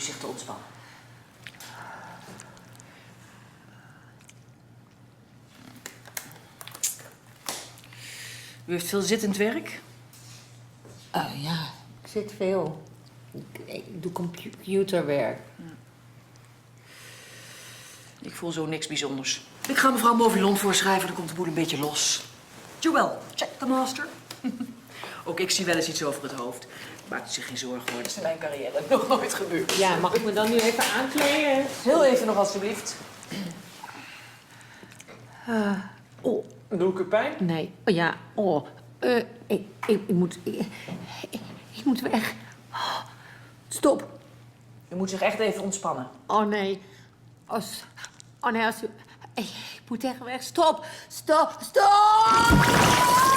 zich te ontspannen. U heeft veel zittend werk? Ja, ik zit veel. Ik doe computerwerk. Ik voel zo niks bijzonders. Ik ga mevrouw Movilon voorschrijven, dan komt de boel een beetje los. Joël, check the master. Ook ik zie wel eens iets over het hoofd. Maakt u zich geen zorgen hoor, dat is in mijn carrière nog nooit gebeurd. Ja, mag ik me dan nu even aankleden? Heel even nog alstublieft. Oh, Doe ik u pijn? nee. Oh, ja, oh. Ik moet weg. Oh, stop. U moet zich echt even ontspannen. Oh, nee. Oh, nee, als u... Ik moet echt weg. Stop. Stop. Stop!